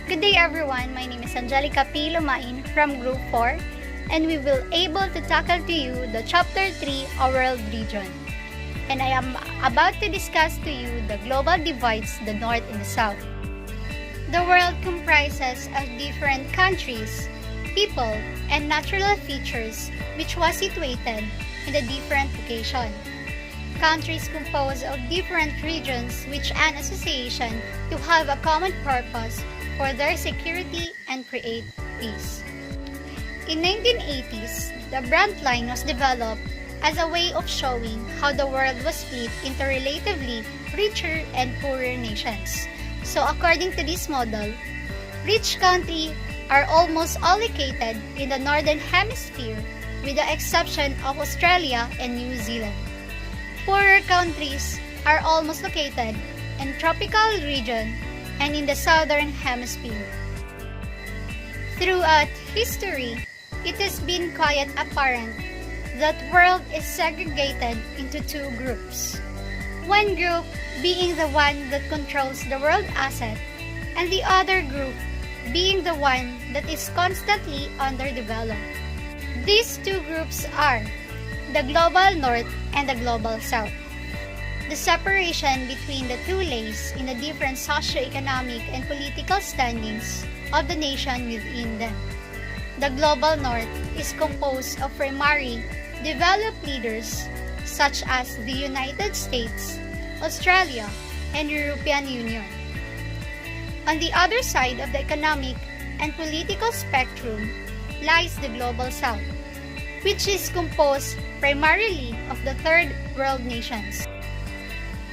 Good day everyone, my name is Angelica P. Lumain from Group 4 and we will able to tackle to you the Chapter 3 of World Region. And I am about to discuss to you the global divides, the North and the South. The world comprises of different countries, people, and natural features which was situated in a different location. Countries composed of different regions which an association to have a common purpose for their security and create peace. In 1980s, the Brant line was developed as a way of showing how the world was split into relatively richer and poorer nations. So according to this model, rich countries are almost all located in the northern hemisphere with the exception of Australia and New Zealand. Poorer countries are almost located in tropical region and in the southern hemisphere. Throughout history, it has been quite apparent that world is segregated into two groups. One group being the one that controls the world asset and the other group being the one that is constantly underdeveloped. These two groups are the Global North and the Global South. The separation between the two lays in the different socio-economic and political standings of the nation within them. The Global North is composed of primary developed leaders such as the United States, Australia, and European Union. On the other side of the economic and political spectrum lies the Global South, which is composed primarily of the third world nations.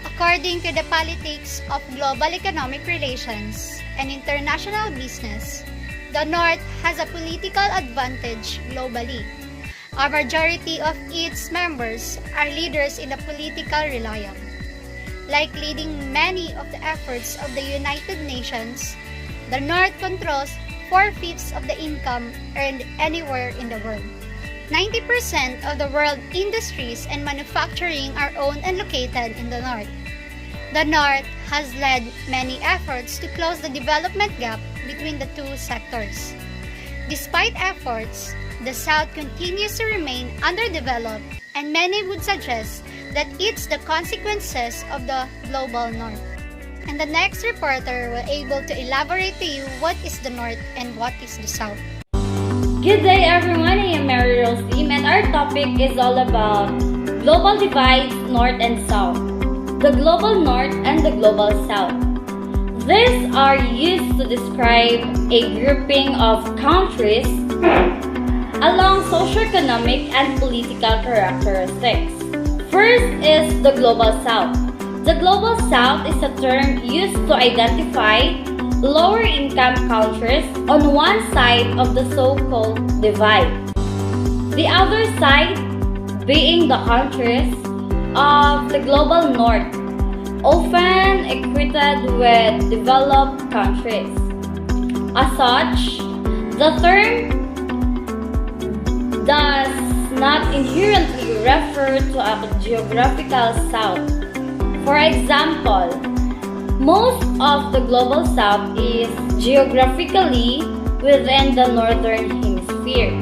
According to the politics of global economic relations and international business, the North has a political advantage globally. A majority of its members are leaders in the political realm. Like leading many of the efforts of the United Nations, the North controls 4/5 of the income earned anywhere in the world. 90% of the world industries and manufacturing are owned and located in the North. The North has led many efforts to close the development gap between the two sectors. Despite efforts, the South continues to remain underdeveloped and many would suggest that it's the consequences of the Global North. And the next reporter will able to elaborate to you what is the North and what is the South. Good day everyone, I am Mary Rose Lim and our topic is all about global divides, North and South. The Global North and the Global South. These are used to describe a grouping of countries along socioeconomic and political characteristics. First is the Global South. The Global South is a term used to identify lower income countries on one side of the so-called divide. The other side being the countries of the Global North, often equated with developed countries. As such, the term does not inherently refer to a geographical south. For example, most of the Global South is geographically within the Northern Hemisphere.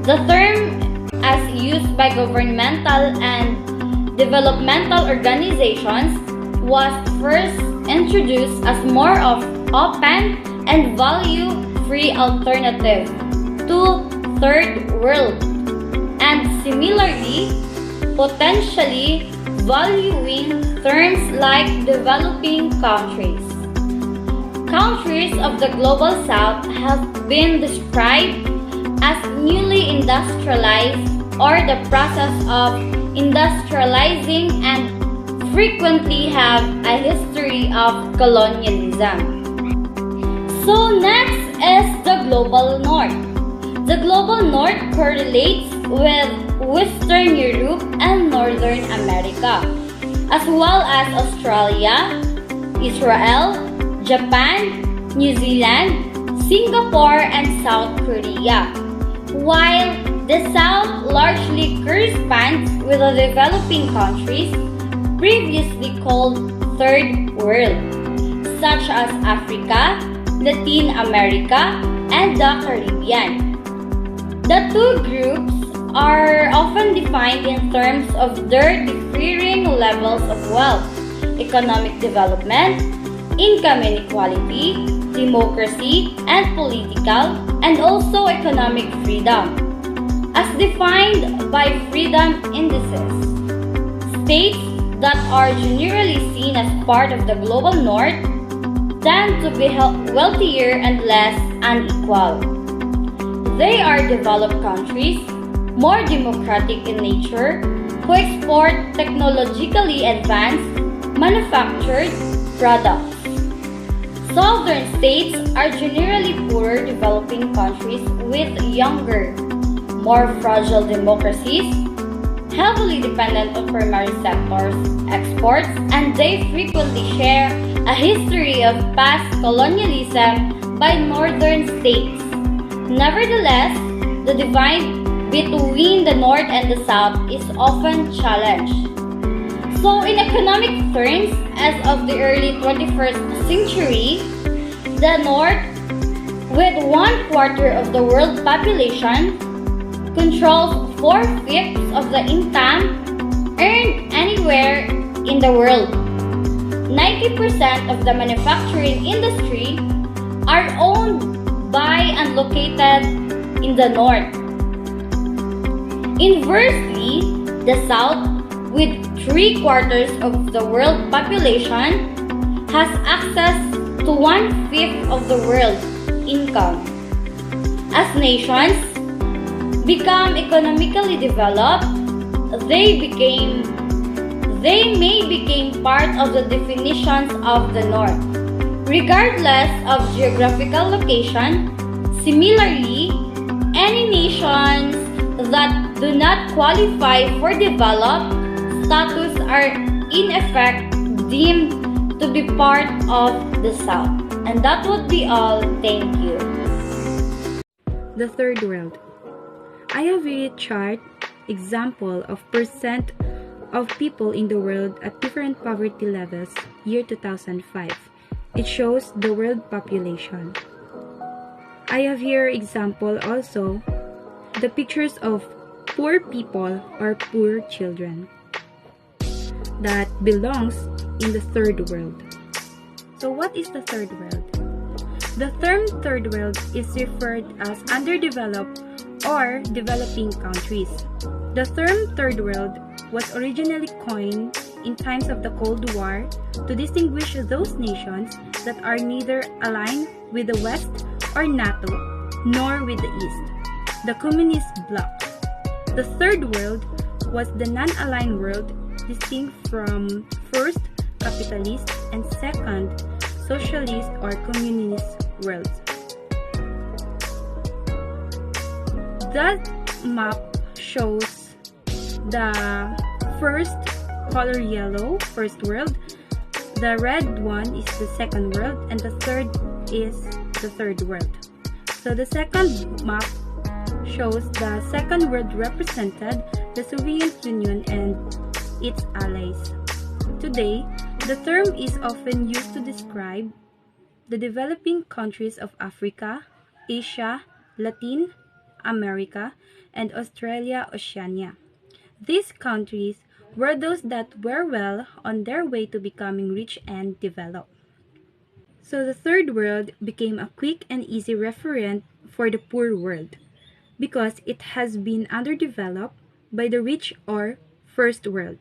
The term, as used by governmental and developmental organizations, was first introduced as more of open and value-free alternative to Third World, and similarly, potentially valuing terms like developing countries. Countries of the Global South have been described as newly industrialized or the process of industrializing and frequently have a history of colonialism. So next is the Global North. The Global North correlates with Western Europe and Northern America, as well as Australia, Israel, Japan, New Zealand, Singapore, and South Korea, while the South largely corresponds with the developing countries previously called Third World, such as Africa, Latin America, and the Caribbean. The two groups are often defined in terms of their differing levels of wealth, economic development, income inequality, democracy and political, and also economic freedom, as defined by freedom indices. States that are generally seen as part of the global north tend to be wealthier and less unequal. They are developed countries, more democratic in nature, who export technologically advanced manufactured products. Southern states are generally poorer developing countries with younger, more fragile democracies, heavily dependent on primary sectors, exports, and they frequently share a history of past colonialism by northern states. Nevertheless, the divide between the North and the South is often challenged. So, in economic terms, as of the early 21st century, the North, with 1/4 of the world population, controls 4/5 of the income earned anywhere in the world. 90% of the manufacturing industry are owned by and located in the North. Inversely, the South, with 3/4 of the world population, has access to 1/5 of the world's income. As nations become economically developed, they may become part of the definitions of the North, regardless of geographical location. Similarly, any nations that do not qualify for developed status are in effect deemed to be part of the South. And that would be all. Thank you. The third world. I have a chart example of percent of people in the world at different poverty levels year 2005. It shows the world population. I have here example also the pictures of poor people or poor children that belongs in the third world. So what is the third world? The term third world is referred as underdeveloped or developing countries. The term third world was originally coined in times of the Cold War to distinguish those nations that are neither aligned with the West or NATO nor with the East, the communist bloc. The third world was the non-aligned world, distinct from first, capitalist, and second, socialist or communist worlds. That map shows the first color yellow, first world, the red one is the second world, and the third is the third world. So the second map shows the second world represented the Soviet Union and its allies. Today, the term is often used to describe the developing countries of Africa, Asia, Latin America, and Australia-Oceania. These countries were those that were well on their way to becoming rich and developed. So the third world became a quick and easy referent for the poor world because it has been underdeveloped by the rich or first world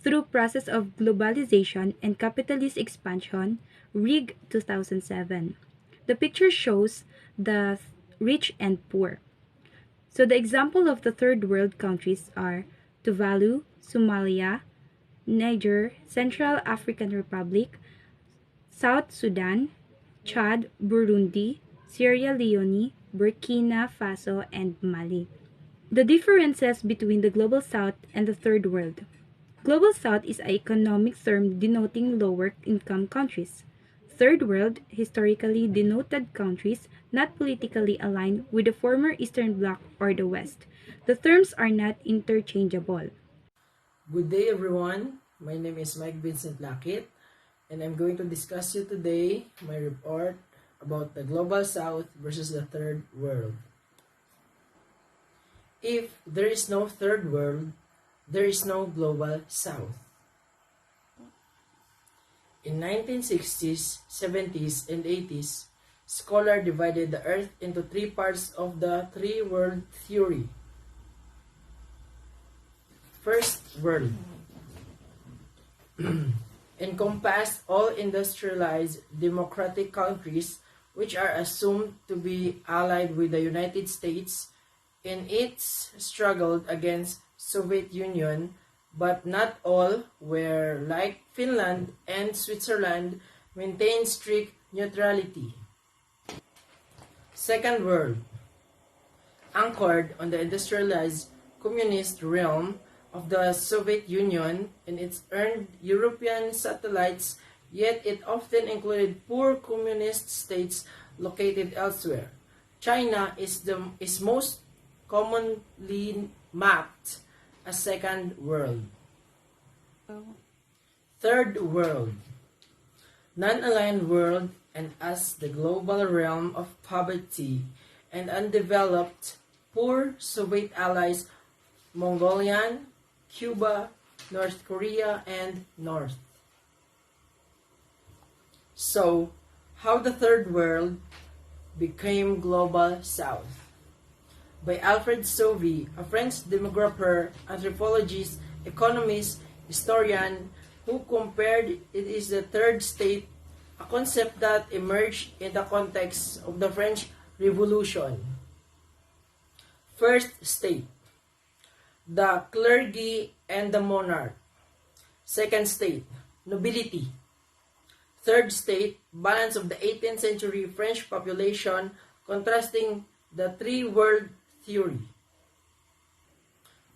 through process of globalization and capitalist expansion, RIG 2007. The picture shows the rich and poor. So the example of the third world countries are Tuvalu, Somalia, Niger, Central African Republic, South Sudan, Chad, Burundi, Sierra Leone, Burkina Faso, and Mali. The differences between the Global South and the Third World. Global South is an economic term denoting lower income countries. Third World historically denoted countries not politically aligned with the former Eastern Bloc or the West. The terms are not interchangeable. Good day everyone, my name is Mike Vincent Lakit and I'm going to discuss you today my report about the global south versus the third world. If there is no third world, there is no global south. In 1960s, 70s, and 80s, scholars divided the earth into three parts of the three-world theory. First world encompassed all industrialized democratic countries which are assumed to be allied with the United States in its struggle against Soviet Union, but not all were, like Finland and Switzerland, maintained strict neutrality. Second world, anchored on the industrialized communist realm of the Soviet Union and its earned European satellites, yet it often included poor communist states located elsewhere. China is most commonly mapped as second world. Third world, non-aligned world, and as the global realm of poverty and undeveloped, poor Soviet allies Mongolian, Cuba, North Korea, and North. So, how the third world became global south? By Alfred Sauvy, a French demographer, anthropologist, economist, historian, who compared it is the third state, a concept that emerged in the context of the French Revolution. First state, the clergy and the monarch. Second state, nobility. Third state, balance of the 18th century French population, contrasting the three-world theory.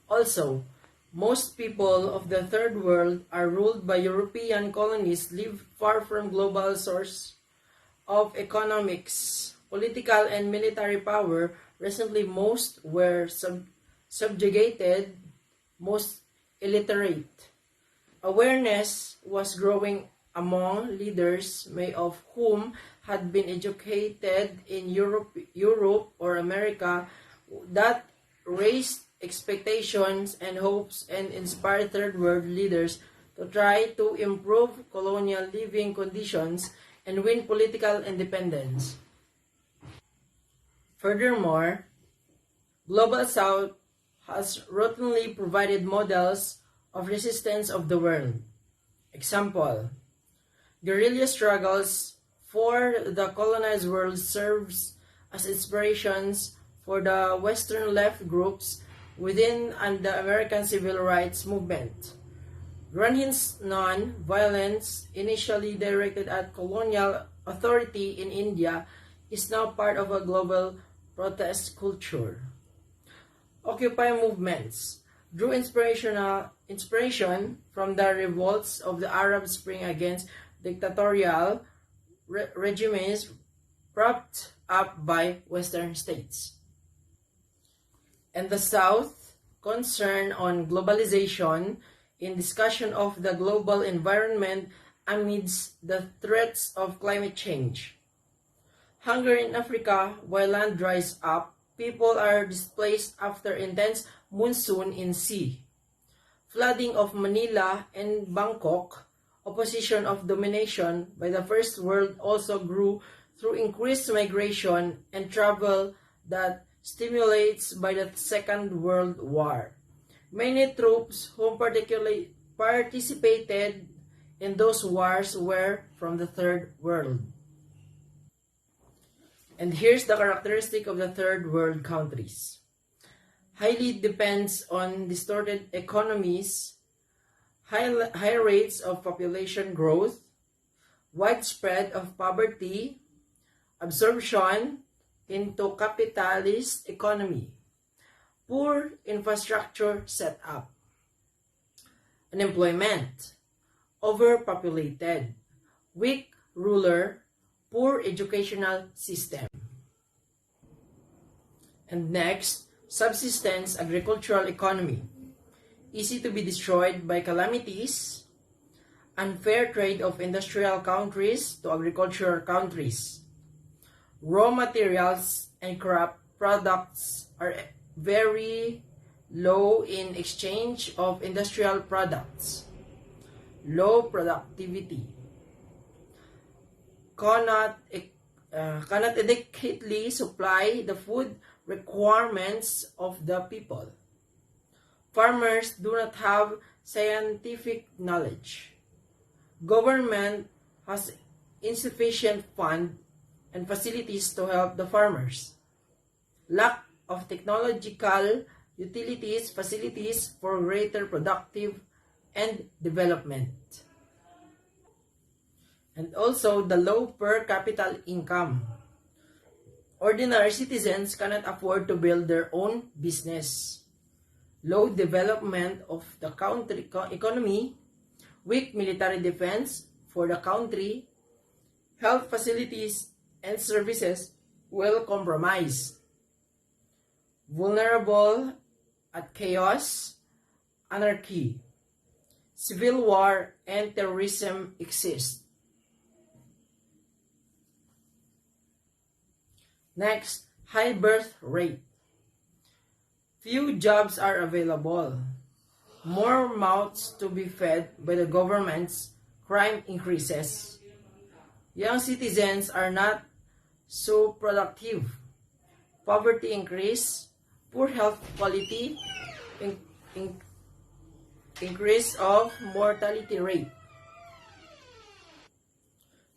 Also, most people of the third world are ruled by European colonies, live far from global source of economics, political and military power. Recently, most were subjugated, most illiterate. Awareness was growing among leaders, many of whom had been educated in Europe or America, that raised expectations and hopes and inspired third world leaders to try to improve colonial living conditions and win political independence. Furthermore, Global South has routinely provided models of resistance of the world. Example, guerrilla struggles for the colonized world serves as inspirations for the Western left groups within and the American civil rights movement. Gandhi's non-violence, initially directed at colonial authority in India, is now part of a global protest culture. Occupy movements drew inspiration from the revolts of the Arab Spring against dictatorial regimes propped up by Western states. And the South, concern on globalization in discussion of the global environment amidst the threats of climate change. Hunger in Africa, while land dries up, people are displaced after intense monsoon in sea. Flooding of Manila and Bangkok, opposition of domination by the First World also grew through increased migration and travel that stimulates by the Second World War. Many troops who particularly participated in those wars were from the Third World. And here's the characteristic of the Third World countries. Highly depends on distorted economies, high rates of population growth, widespread of poverty, absorption into capitalist economy, poor infrastructure setup, unemployment, overpopulated, weak ruler, poor educational system. And next, subsistence agricultural economy, easy to be destroyed by calamities, unfair trade of industrial countries to agricultural countries, Raw materials and crop products are very low in exchange of industrial products. Low productivity. Cannot adequately supply the food requirements of the people. Farmers do not have scientific knowledge. Government has insufficient fund and facilities to help the farmers. Lack of technological utilities facilities for greater productive and development. And also the low per capita income. Ordinary citizens cannot afford to build their own business. Low development of the country economy, weak military defense for the country, health facilities and services will compromise. Vulnerable at chaos, anarchy, civil war, and terrorism exist. Next, high birth rate. Few jobs are available. More mouths to be fed by the governments, crime increases. Young citizens are not so productive. Poverty increase, poor health quality, increase of mortality rate.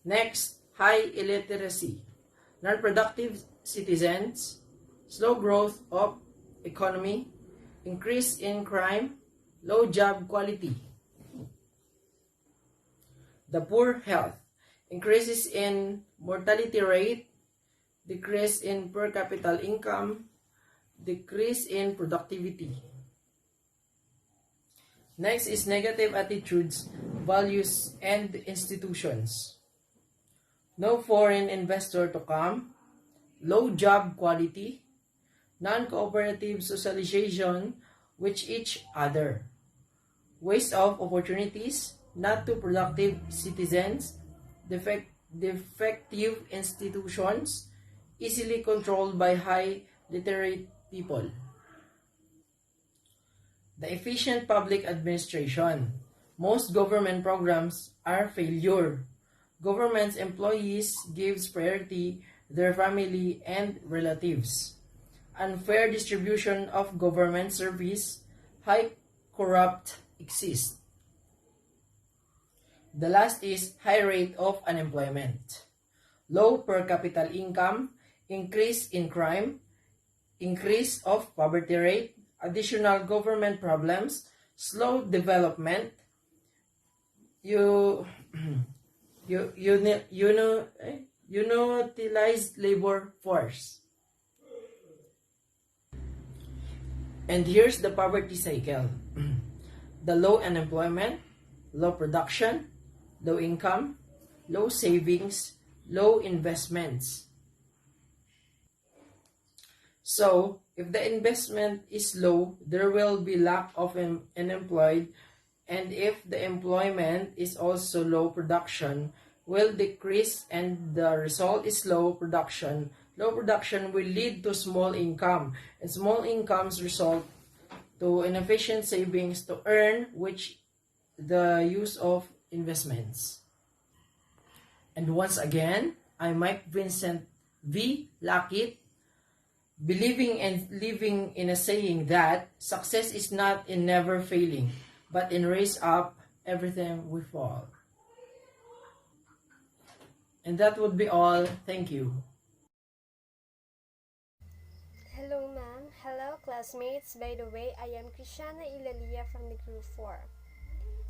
Next, high illiteracy. Non-productive citizens, slow growth of economy, increase in crime, low job quality. The poor health, increases in mortality rate, decrease in per capita income, decrease in productivity. Next is negative attitudes, values, and institutions. No foreign investor to come, low job quality, non-cooperative socialization with each other, waste of opportunities, not too productive citizens, defective institutions, easily controlled by high literate people. The efficient public administration. Most government programs are failure. Government's employees gives priority their family and relatives. Unfair distribution of government service, high corrupt exist. The last is high rate of unemployment. Low per capita income, increase in crime, increase of poverty rate, additional government problems, slow development, unutilized labor force. And here's the poverty cycle. The low unemployment, low production, low income, low savings, low investments. So, if the investment is low, there will be lack of unemployed, and if the employment is also low, production will decrease, and the result is low production. Low production will lead to small income, and small incomes result to inefficient savings to earn, which the use of investments. And once again, I'm Mike Vincent V. Lakit, believing and living in a saying that success is not in never failing, but in raise up everything we fall. And that would be all. Thank you. Hello ma'am. Hello classmates. By the way, I am Krishana Ilalia from the group 4.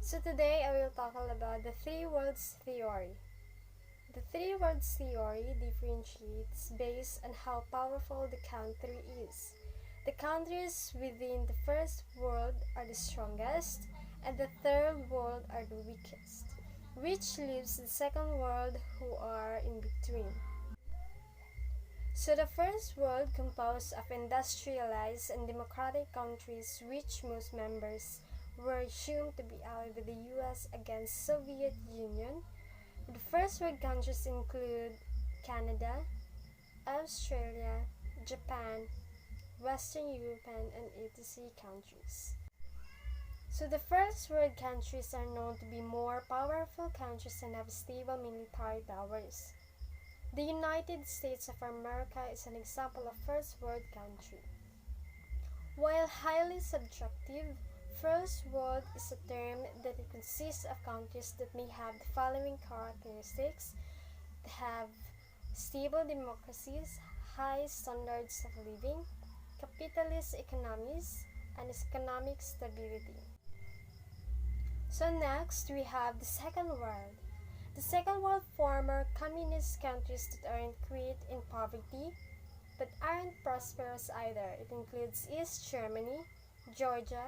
So today I will talk all about the three worlds theory. The three worlds theory differentiates based on how powerful the country is. The countries within the first world are the strongest, and the third world are the weakest, which leaves the second world who are in between. So the first world composed of industrialized and democratic countries, which most members were assumed to be allied with the US against Soviet Union. The first world countries include Canada, Australia, Japan, Western European, and etc. countries. So the first world countries are known to be more powerful countries and have stable military powers. The United States of America is an example of first world country. While highly subjective, first world is a term that it consists of countries that may have the following characteristics: they have stable democracies, high standards of living, capitalist economies, and economic stability. So next, we have the second world. The second world former communist countries that aren't quite in poverty, but aren't prosperous either. It includes East Germany, Georgia,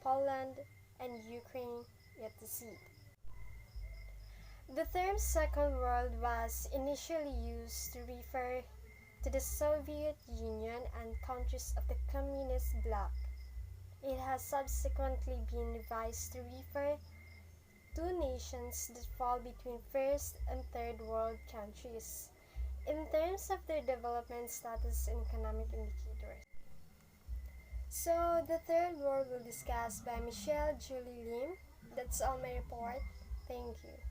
Poland, and Ukraine, etc. The term Second World was initially used to refer to the Soviet Union and countries of the communist bloc. It has subsequently been revised to refer to nations that fall between first and third world countries in terms of their development status and economic indicators. So, the third world will be discussed by Michelle Julie Lim. That's all my report. Thank you.